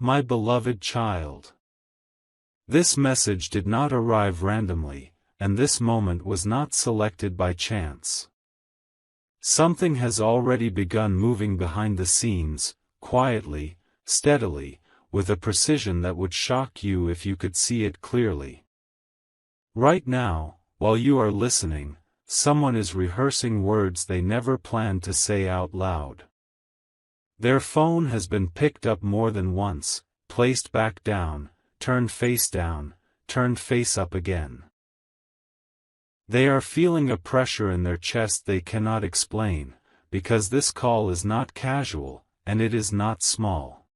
My beloved child. This message did not arrive randomly, and this moment was not selected by chance. Something has already begun moving behind the scenes, quietly, steadily, with a precision that would shock you if you could see it clearly. Right now, while you are listening, someone is rehearsing words they never planned to say out loud. Their phone has been picked up more than once, placed back down, turned face up again. They are feeling a pressure in their chest they cannot explain, because this call is not casual, and it is not small.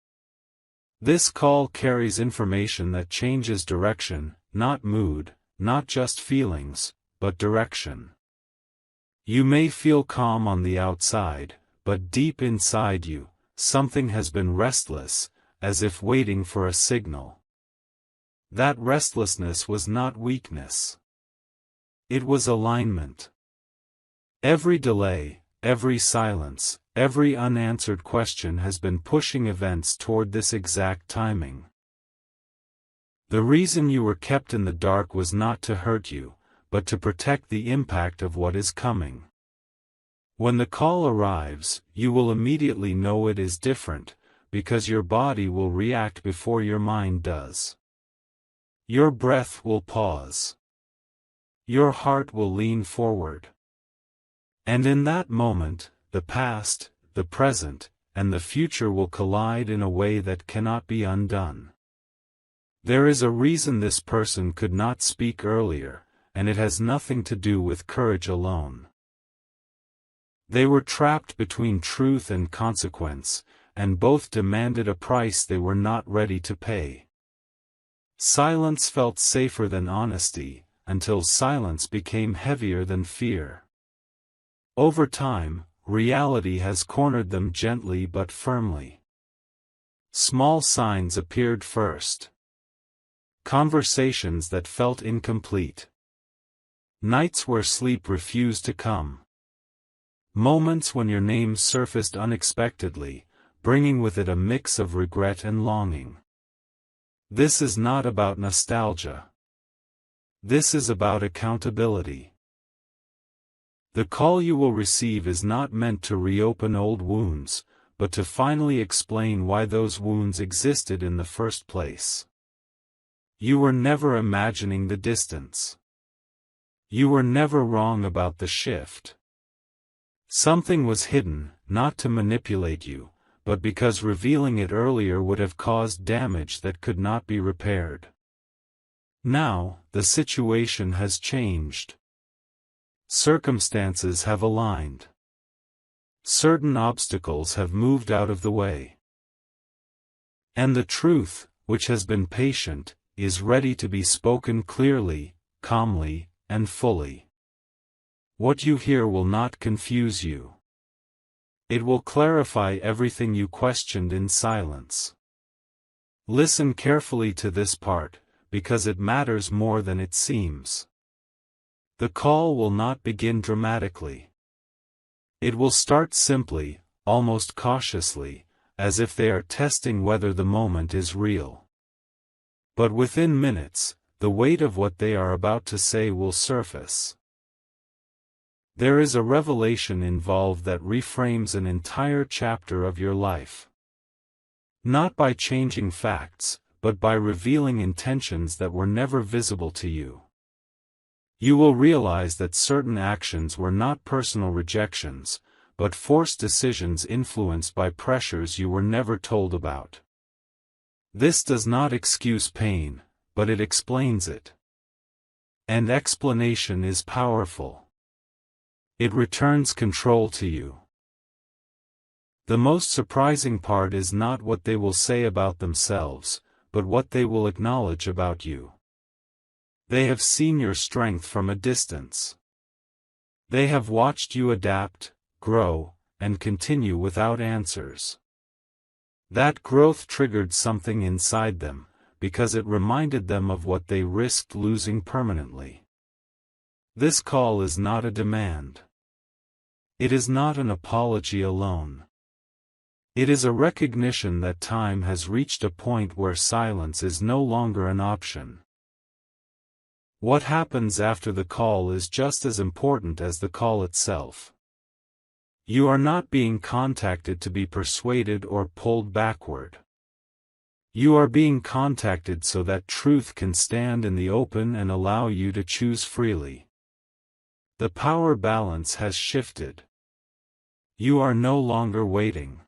This call carries information that changes direction, not mood, not just feelings, but direction. You may feel calm on the outside, but deep inside you, something has been restless, as if waiting for a signal. That restlessness was not weakness. It was alignment. Every delay, every silence, every unanswered question has been pushing events toward this exact timing. The reason you were kept in the dark was not to hurt you, but to protect the impact of what is coming. When the call arrives, you will immediately know it is different, because your body will react before your mind does. Your breath will pause. Your heart will lean forward. And in that moment, the past, the present, and the future will collide in a way that cannot be undone. There is a reason this person could not speak earlier, and it has nothing to do with courage alone. They were trapped between truth and consequence, and both demanded a price they were not ready to pay. Silence felt safer than honesty, until silence became heavier than fear. Over time, reality has cornered them gently but firmly. Small signs appeared first. Conversations that felt incomplete. Nights where sleep refused to come. Moments when your name surfaced unexpectedly, bringing with it a mix of regret and longing. This is not about nostalgia. This is about accountability. The call you will receive is not meant to reopen old wounds, but to finally explain why those wounds existed in the first place. You were never imagining the distance. You were never wrong about the shift. Something was hidden, not to manipulate you, but because revealing it earlier would have caused damage that could not be repaired. Now, the situation has changed. Circumstances have aligned. Certain obstacles have moved out of the way. And the truth, which has been patient, is ready to be spoken clearly, calmly, and fully. What you hear will not confuse you. It will clarify everything you questioned in silence. Listen carefully to this part, because it matters more than it seems. The call will not begin dramatically. It will start simply, almost cautiously, as if they are testing whether the moment is real. But within minutes, the weight of what they are about to say will surface. There is a revelation involved that reframes an entire chapter of your life. Not by changing facts, but by revealing intentions that were never visible to you. You will realize that certain actions were not personal rejections, but forced decisions influenced by pressures you were never told about. This does not excuse pain, but it explains it. And explanation is powerful. It returns control to you. The most surprising part is not what they will say about themselves, but what they will acknowledge about you. They have seen your strength from a distance. They have watched you adapt, grow, and continue without answers. That growth triggered something inside them, because it reminded them of what they risked losing permanently. This call is not a demand. It is not an apology alone. It is a recognition that time has reached a point where silence is no longer an option. What happens after the call is just as important as the call itself. You are not being contacted to be persuaded or pulled backward. You are being contacted so that truth can stand in the open and allow you to choose freely. The power balance has shifted. You are no longer waiting.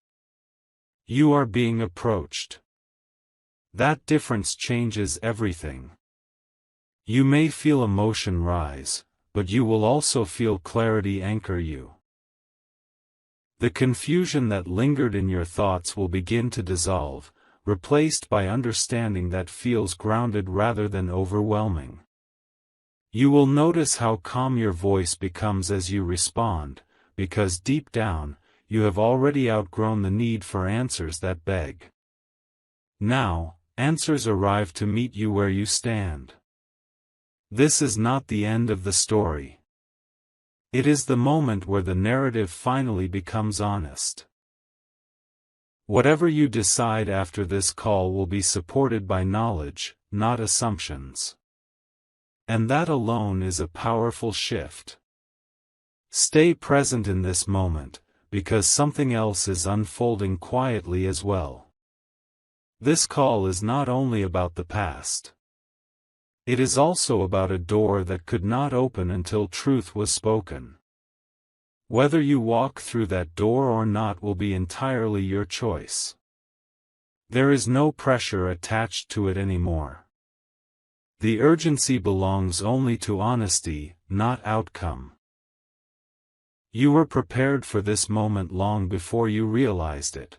You are being approached. That difference changes everything. You may feel emotion rise, but you will also feel clarity anchor you. The confusion that lingered in your thoughts will begin to dissolve, replaced by understanding that feels grounded rather than overwhelming. You will notice how calm your voice becomes as you respond, because deep down, you have already outgrown the need for answers that beg. Now, answers arrive to meet you where you stand. This is not the end of the story. It is the moment where the narrative finally becomes honest. Whatever you decide after this call will be supported by knowledge, not assumptions. And that alone is a powerful shift. Stay present in this moment, because something else is unfolding quietly as well. This call is not only about the past. It is also about a door that could not open until truth was spoken. Whether you walk through that door or not will be entirely your choice. There is no pressure attached to it anymore. The urgency belongs only to honesty, not outcome. You were prepared for this moment long before you realized it.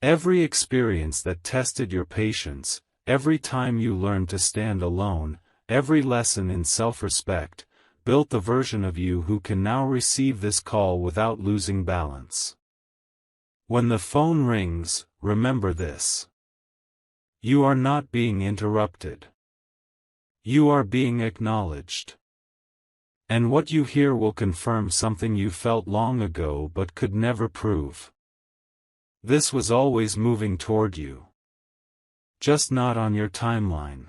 Every experience that tested your patience, every time you learned to stand alone, every lesson in self-respect, built the version of you who can now receive this call without losing balance. When the phone rings, remember this. You are not being interrupted. You are being acknowledged. And what you hear will confirm something you felt long ago but could never prove. This was always moving toward you. Just not on your timeline.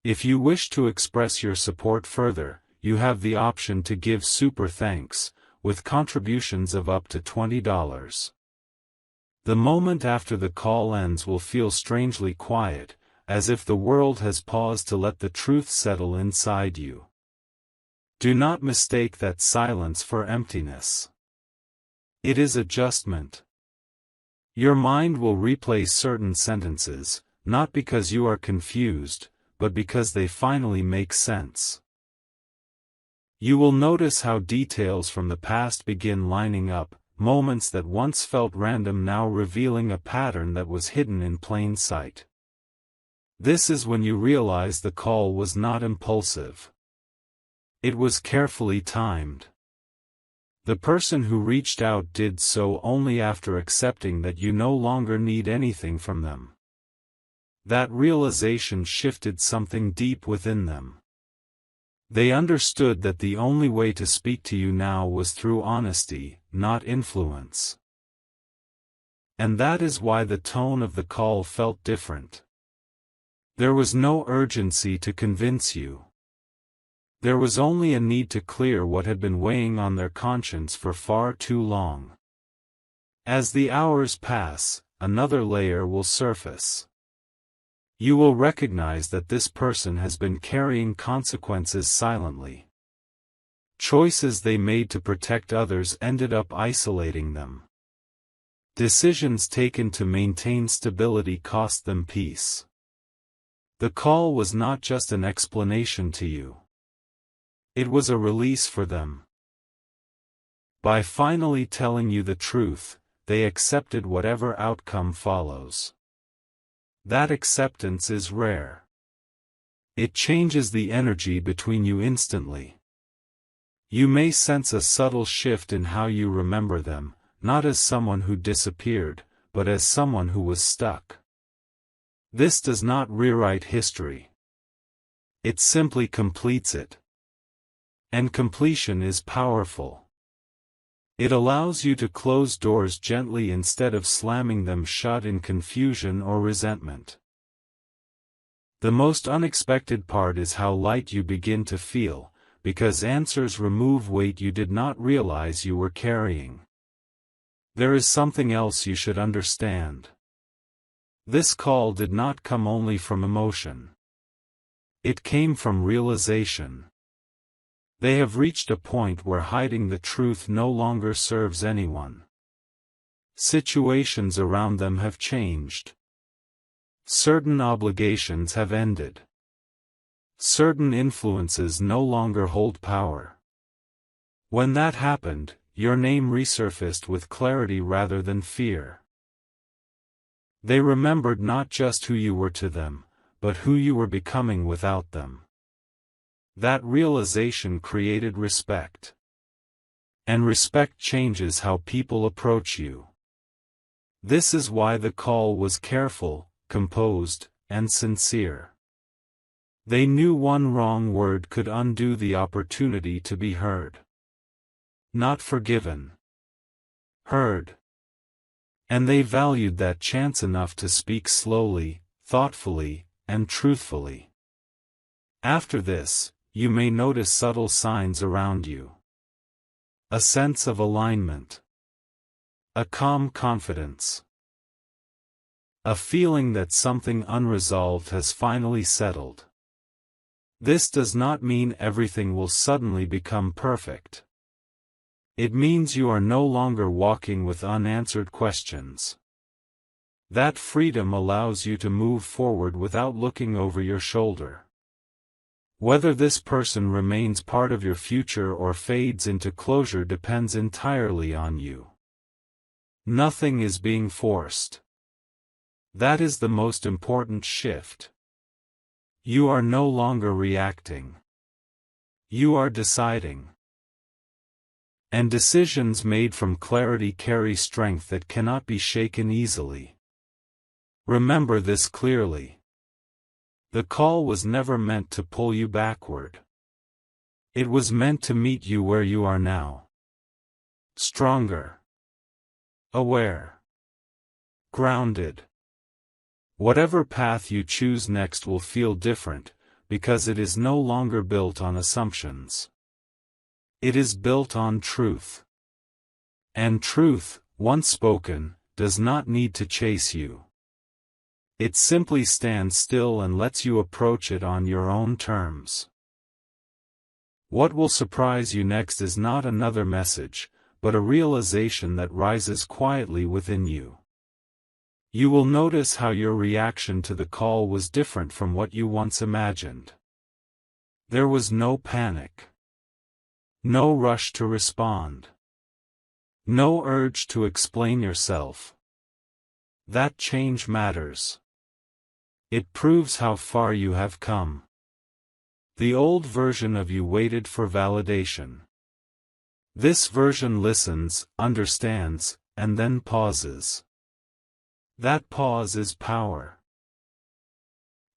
If you wish to express your support further, you have the option to give super thanks, with contributions of up to $20. The moment after the call ends will feel strangely quiet, as if the world has paused to let the truth settle inside you. Do not mistake that silence for emptiness. It is adjustment. Your mind will replay certain sentences, not because you are confused, but because they finally make sense. You will notice how details from the past begin lining up, moments that once felt random now revealing a pattern that was hidden in plain sight. This is when you realize the call was not impulsive. It was carefully timed. The person who reached out did so only after accepting that you no longer need anything from them. That realization shifted something deep within them. They understood that the only way to speak to you now was through honesty, not influence. And that is why the tone of the call felt different. There was no urgency to convince you. There was only a need to clear what had been weighing on their conscience for far too long. As the hours pass, another layer will surface. You will recognize that this person has been carrying consequences silently. Choices they made to protect others ended up isolating them. Decisions taken to maintain stability cost them peace. The call was not just an explanation to you. It was a release for them. By finally telling you the truth, they accepted whatever outcome follows. That acceptance is rare. It changes the energy between you instantly. You may sense a subtle shift in how you remember them, not as someone who disappeared, but as someone who was stuck. This does not rewrite history. It simply completes it. And completion is powerful. It allows you to close doors gently instead of slamming them shut in confusion or resentment. The most unexpected part is how light you begin to feel, because answers remove weight you did not realize you were carrying. There is something else you should understand. This call did not come only from emotion. It came from realization. They have reached a point where hiding the truth no longer serves anyone. Situations around them have changed. Certain obligations have ended. Certain influences no longer hold power. When that happened, your name resurfaced with clarity rather than fear. They remembered not just who you were to them, but who you were becoming without them. That realization created respect. And respect changes how people approach you. This is why the call was careful, composed, and sincere. They knew one wrong word could undo the opportunity to be heard. Not forgiven. Heard. And they valued that chance enough to speak slowly, thoughtfully, and truthfully. After this, you may notice subtle signs around you. A sense of alignment. A calm confidence. A feeling that something unresolved has finally settled. This does not mean everything will suddenly become perfect. It means you are no longer walking with unanswered questions. That freedom allows you to move forward without looking over your shoulder. Whether this person remains part of your future or fades into closure depends entirely on you. Nothing is being forced. That is the most important shift. You are no longer reacting. You are deciding. And decisions made from clarity carry strength that cannot be shaken easily. Remember this clearly. The call was never meant to pull you backward. It was meant to meet you where you are now. Stronger. Aware. Grounded. Whatever path you choose next will feel different, because it is no longer built on assumptions. It is built on truth. And truth, once spoken, does not need to chase you. It simply stands still and lets you approach it on your own terms. What will surprise you next is not another message, but a realization that rises quietly within you. You will notice how your reaction to the call was different from what you once imagined. There was no panic. No rush to respond. No urge to explain yourself. That change matters. It proves how far you have come. The old version of you waited for validation. This version listens, understands, and then pauses. That pause is power.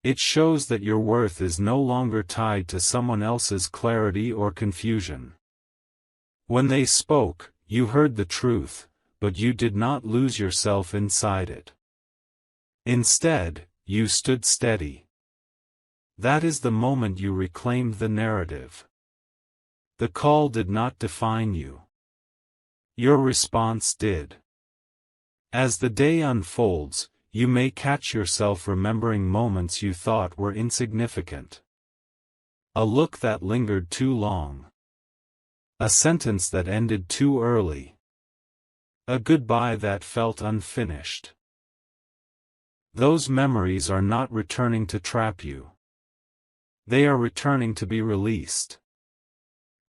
It shows that your worth is no longer tied to someone else's clarity or confusion. When they spoke, you heard the truth, but you did not lose yourself inside it. Instead, you stood steady. That is the moment you reclaimed the narrative. The call did not define you. Your response did. As the day unfolds, you may catch yourself remembering moments you thought were insignificant. A look that lingered too long. A sentence that ended too early. A goodbye that felt unfinished. Those memories are not returning to trap you. They are returning to be released.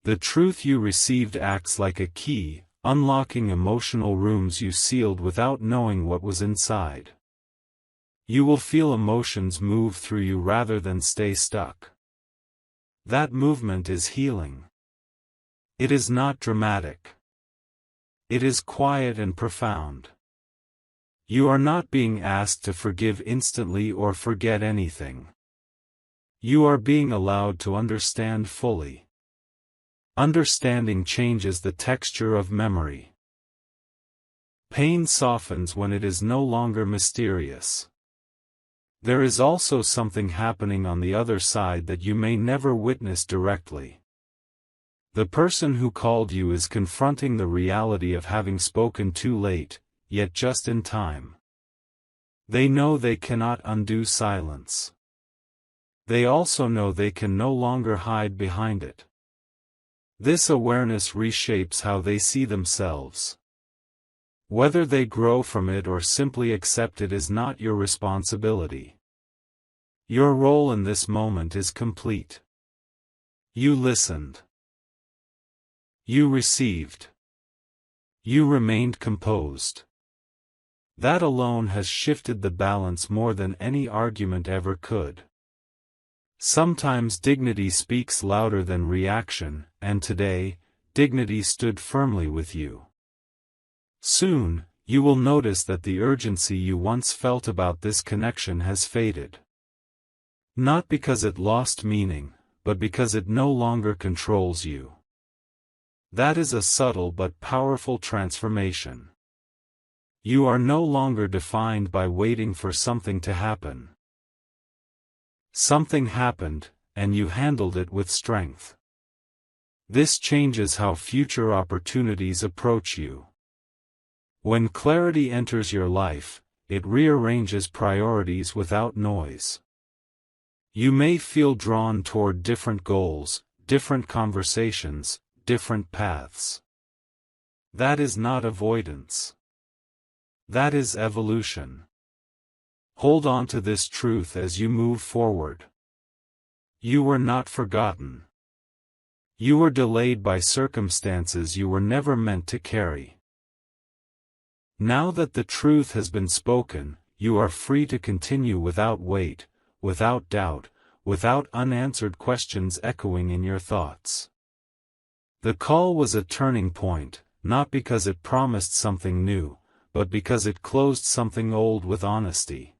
The truth you received acts like a key, unlocking emotional rooms you sealed without knowing what was inside. You will feel emotions move through you rather than stay stuck. That movement is healing. It is not dramatic. It is quiet and profound. You are not being asked to forgive instantly or forget anything. You are being allowed to understand fully. Understanding changes the texture of memory. Pain softens when it is no longer mysterious. There is also something happening on the other side that you may never witness directly. The person who called you is confronting the reality of having spoken too late, yet just in time. They know they cannot undo silence. They also know they can no longer hide behind it. This awareness reshapes how they see themselves. Whether they grow from it or simply accept it is not your responsibility. Your role in this moment is complete. You listened. You received. You remained composed. That alone has shifted the balance more than any argument ever could. Sometimes dignity speaks louder than reaction, and today, dignity stood firmly with you. Soon, you will notice that the urgency you once felt about this connection has faded. Not because it lost meaning, but because it no longer controls you. That is a subtle but powerful transformation. You are no longer defined by waiting for something to happen. Something happened, and you handled it with strength. This changes how future opportunities approach you. When clarity enters your life, it rearranges priorities without noise. You may feel drawn toward different goals, different conversations, different paths. That is not avoidance. That is evolution. Hold on to this truth as you move forward. You were not forgotten. You were delayed by circumstances you were never meant to carry. Now that the truth has been spoken, you are free to continue without weight, without doubt, without unanswered questions echoing in your thoughts. The call was a turning point, not because it promised something new, but because it closed something old with honesty.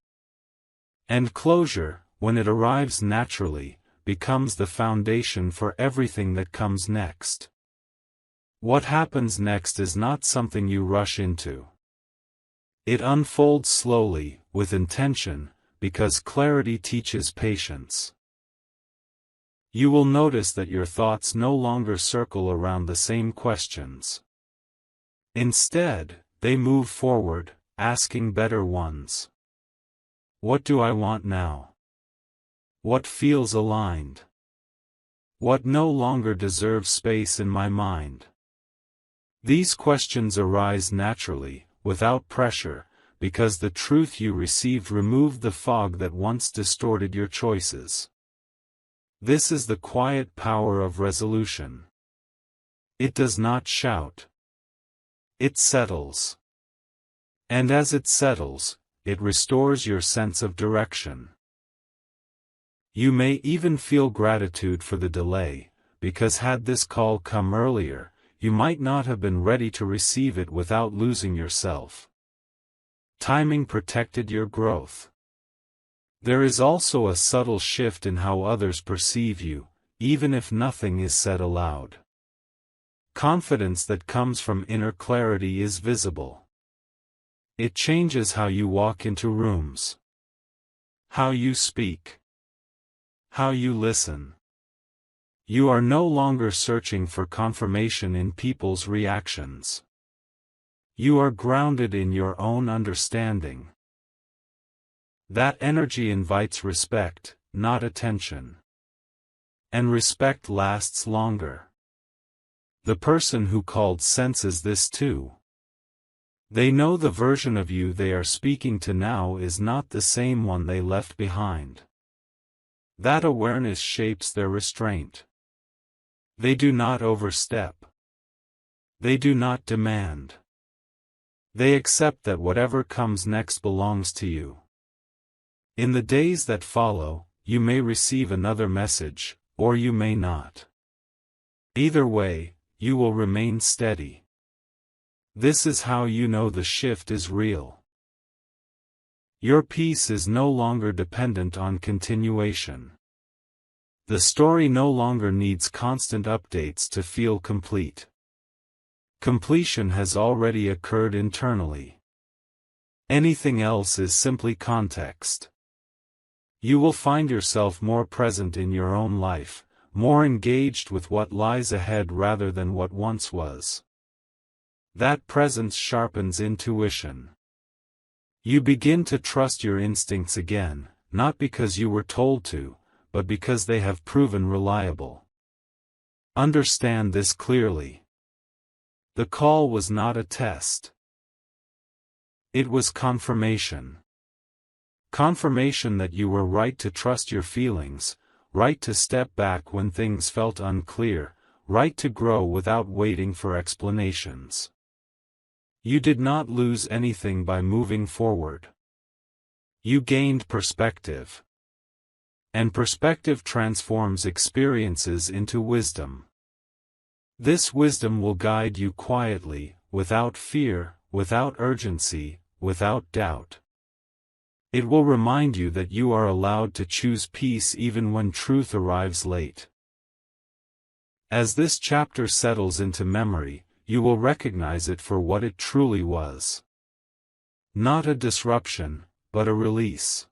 And closure, when it arrives naturally, becomes the foundation for everything that comes next. What happens next is not something you rush into. It unfolds slowly, with intention, because clarity teaches patience. You will notice that your thoughts no longer circle around the same questions. Instead, they move forward, asking better ones. What do I want now? What feels aligned? What no longer deserves space in my mind? These questions arise naturally, without pressure, because the truth you received removed the fog that once distorted your choices. This is the quiet power of resolution. It does not shout. It settles. And as it settles, it restores your sense of direction. You may even feel gratitude for the delay, because had this call come earlier, you might not have been ready to receive it without losing yourself. Timing protected your growth. There is also a subtle shift in how others perceive you, even if nothing is said aloud. Confidence that comes from inner clarity is visible. It changes how you walk into rooms, how you speak, how you listen. You are no longer searching for confirmation in people's reactions. You are grounded in your own understanding. That energy invites respect, not attention. And respect lasts longer. The person who called senses this too. They know the version of you they are speaking to now is not the same one they left behind. That awareness shapes their restraint. They do not overstep. They do not demand. They accept that whatever comes next belongs to you. In the days that follow, you may receive another message, or you may not. Either way, you will remain steady. This is how you know the shift is real. Your peace is no longer dependent on continuation. The story no longer needs constant updates to feel complete. Completion has already occurred internally. Anything else is simply context. You will find yourself more present in your own life, more engaged with what lies ahead rather than what once was. That presence sharpens intuition. You begin to trust your instincts again, not because you were told to, but because they have proven reliable. Understand this clearly. The call was not a test. It was confirmation. Confirmation that you were right to trust your feelings, right to step back when things felt unclear, right to grow without waiting for explanations. You did not lose anything by moving forward. You gained perspective. And perspective transforms experiences into wisdom. This wisdom will guide you quietly, without fear, without urgency, without doubt. It will remind you that you are allowed to choose peace even when truth arrives late. As this chapter settles into memory, you will recognize it for what it truly was. Not a disruption, but a release.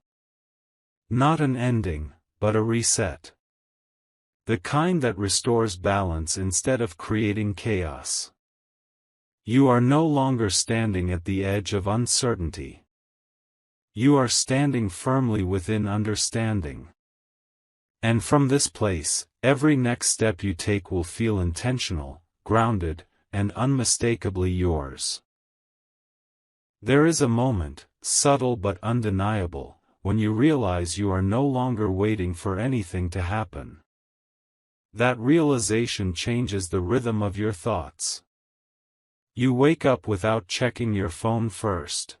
Not an ending, but a reset. The kind that restores balance instead of creating chaos. You are no longer standing at the edge of uncertainty. You are standing firmly within understanding. And from this place, every next step you take will feel intentional, grounded, and unmistakably yours. There is a moment, subtle but undeniable, when you realize you are no longer waiting for anything to happen. That realization changes the rhythm of your thoughts. You wake up without checking your phone first.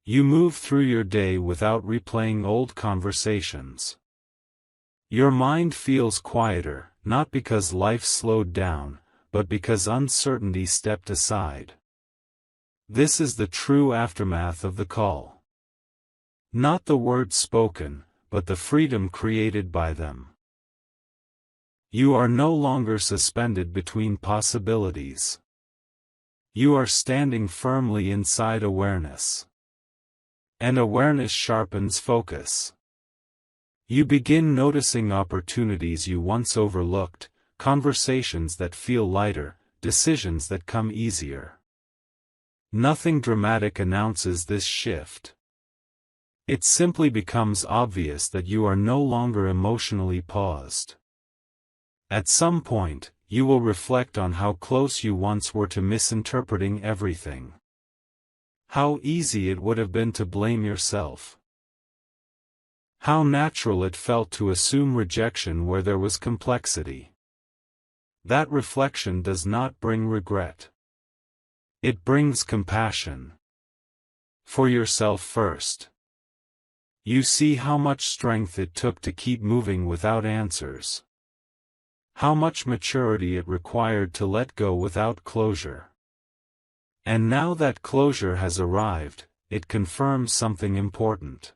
You move through your day without replaying old conversations. Your mind feels quieter, not because life slowed down, but because uncertainty stepped aside. This is the true aftermath of the call. Not the words spoken, but the freedom created by them. You are no longer suspended between possibilities. You are standing firmly inside awareness. And awareness sharpens focus. You begin noticing opportunities you once overlooked, conversations that feel lighter, decisions that come easier. Nothing dramatic announces this shift. It simply becomes obvious that you are no longer emotionally paused. At some point, you will reflect on how close you once were to misinterpreting everything. How easy it would have been to blame yourself. How natural it felt to assume rejection where there was complexity. That reflection does not bring regret. It brings compassion. For yourself first. You see how much strength it took to keep moving without answers. How much maturity it required to let go without closure. And now that closure has arrived, it confirms something important.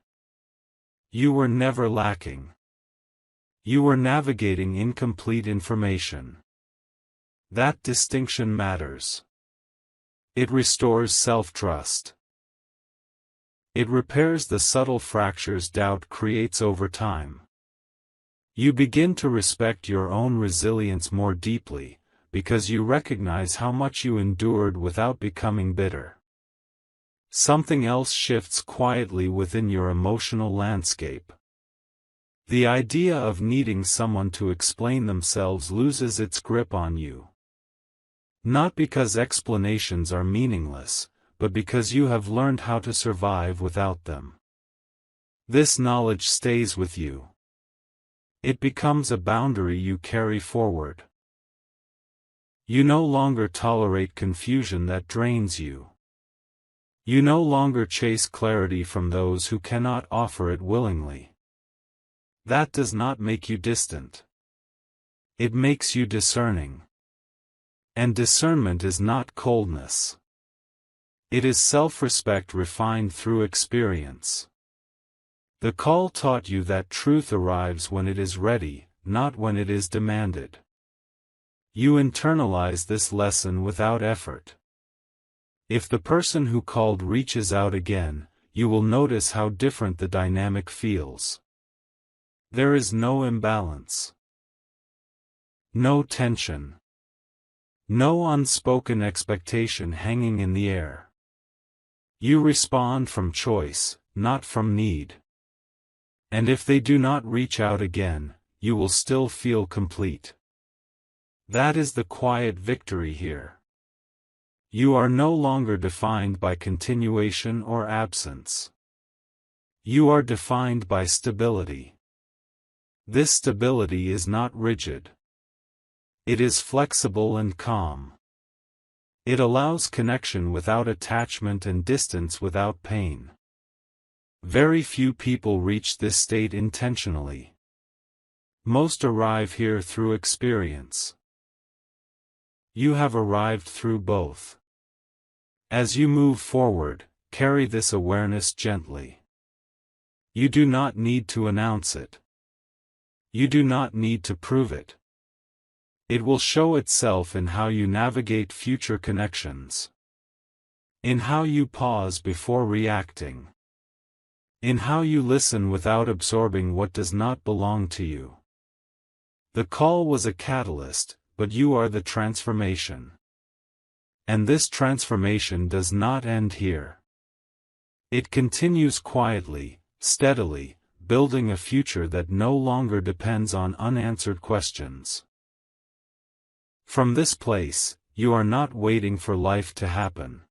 You were never lacking. You were navigating incomplete information. That distinction matters. It restores self-trust. It repairs the subtle fractures doubt creates over time. You begin to respect your own resilience more deeply, because you recognize how much you endured without becoming bitter. Something else shifts quietly within your emotional landscape. The idea of needing someone to explain themselves loses its grip on you. Not because explanations are meaningless, but because you have learned how to survive without them. This knowledge stays with you. It becomes a boundary you carry forward. You no longer tolerate confusion that drains you. You no longer chase clarity from those who cannot offer it willingly. That does not make you distant. It makes you discerning. And discernment is not coldness. It is self-respect refined through experience. The call taught you that truth arrives when it is ready, not when it is demanded. You internalize this lesson without effort. If the person who called reaches out again, you will notice how different the dynamic feels. There is no imbalance. No tension. No unspoken expectation hanging in the air. You respond from choice, not from need. And if they do not reach out again, you will still feel complete. That is the quiet victory here. You are no longer defined by continuation or absence. You are defined by stability. This stability is not rigid. It is flexible and calm. It allows connection without attachment and distance without pain. Very few people reach this state intentionally. Most arrive here through experience. You have arrived through both. As you move forward, carry this awareness gently. You do not need to announce it. You do not need to prove it. It will show itself in how you navigate future connections. In how you pause before reacting. In how you listen without absorbing what does not belong to you. The call was a catalyst, but you are the transformation. And this transformation does not end here. It continues quietly, steadily, building a future that no longer depends on unanswered questions. From this place, you are not waiting for life to happen.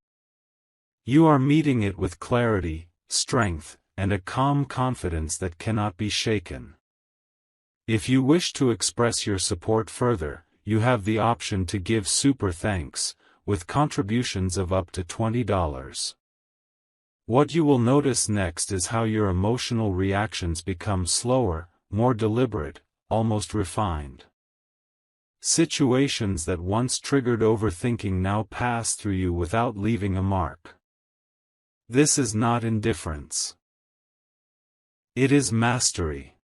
You are meeting it with clarity, strength, and a calm confidence that cannot be shaken. If you wish to express your support further, you have the option to give super thanks, with contributions of up to $20. What you will notice next is how your emotional reactions become slower, more deliberate, almost refined. Situations that once triggered overthinking now pass through you without leaving a mark. This is not indifference. It is mastery.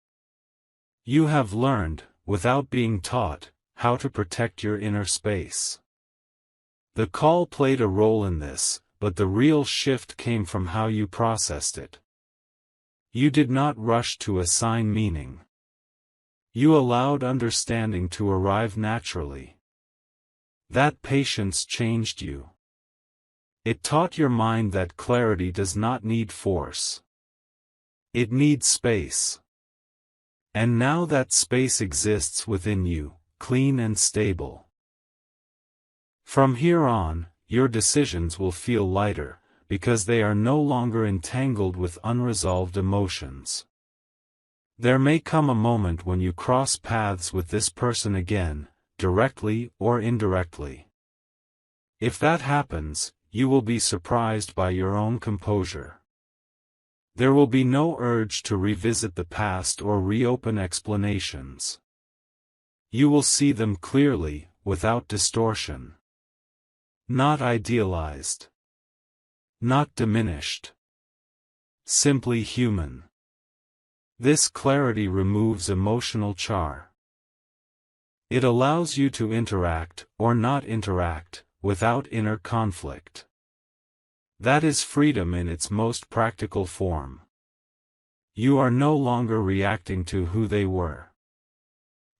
You have learned, without being taught, how to protect your inner space. The call played a role in this, but the real shift came from how you processed it. You did not rush to assign meaning. You allowed understanding to arrive naturally. That patience changed you. It taught your mind that clarity does not need force. It needs space. And now that space exists within you, clean and stable. From here on, your decisions will feel lighter, because they are no longer entangled with unresolved emotions. There may come a moment when you cross paths with this person again, directly or indirectly. If that happens, you will be surprised by your own composure. There will be no urge to revisit the past or reopen explanations. You will see them clearly, without distortion. Not idealized. Not diminished. Simply human. This clarity removes emotional char. It allows you to interact, or not interact, without inner conflict. That is freedom in its most practical form. You are no longer reacting to who they were.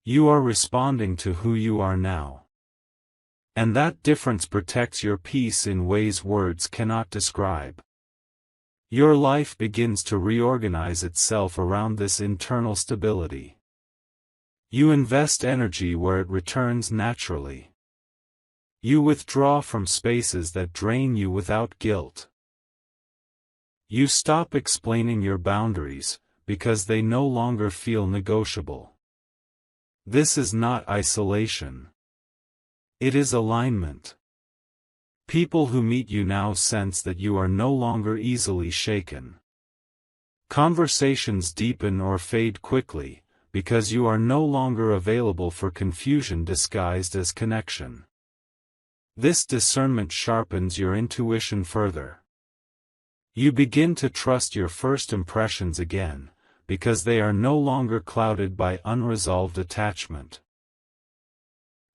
You are responding to who you are now. And that difference protects your peace in ways words cannot describe. Your life begins to reorganize itself around this internal stability. You invest energy where it returns naturally. You withdraw from spaces that drain you without guilt. You stop explaining your boundaries, because they no longer feel negotiable. This is not isolation. It is alignment. People who meet you now sense that you are no longer easily shaken. Conversations deepen or fade quickly, because you are no longer available for confusion disguised as connection. This discernment sharpens your intuition further. You begin to trust your first impressions again, because they are no longer clouded by unresolved attachment.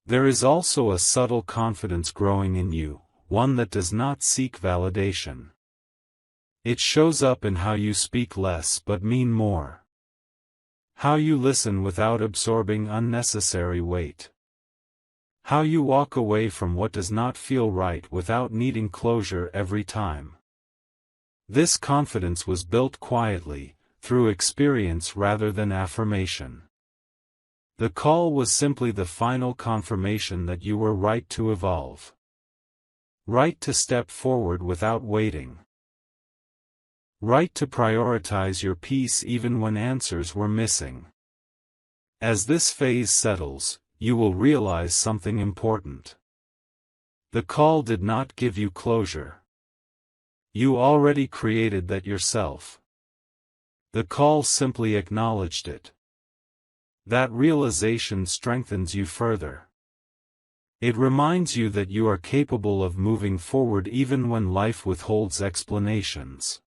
There is also a subtle confidence growing in you, one that does not seek validation. It shows up in how you speak less but mean more. How you listen without absorbing unnecessary weight. How you walk away from what does not feel right without needing closure every time. This confidence was built quietly, through experience rather than affirmation. The call was simply the final confirmation that you were right to evolve. Right to step forward without waiting. Right to prioritize your peace even when answers were missing. As this phase settles, you will realize something important. The call did not give you closure. You already created that yourself. The call simply acknowledged it. That realization strengthens you further. It reminds you that you are capable of moving forward even when life withholds explanations.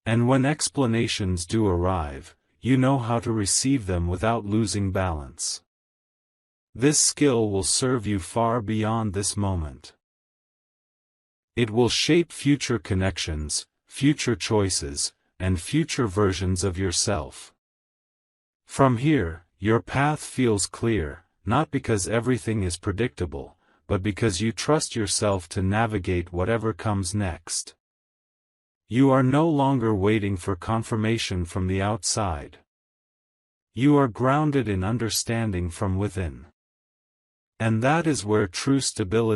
And when explanations do arrive, you know how to receive them without losing balance. This skill will serve you far beyond this moment. It will shape future connections, future choices, and future versions of yourself. From here, your path feels clear, not because everything is predictable, but because you trust yourself to navigate whatever comes next. You are no longer waiting for confirmation from the outside. You are grounded in understanding from within. And that is where true stability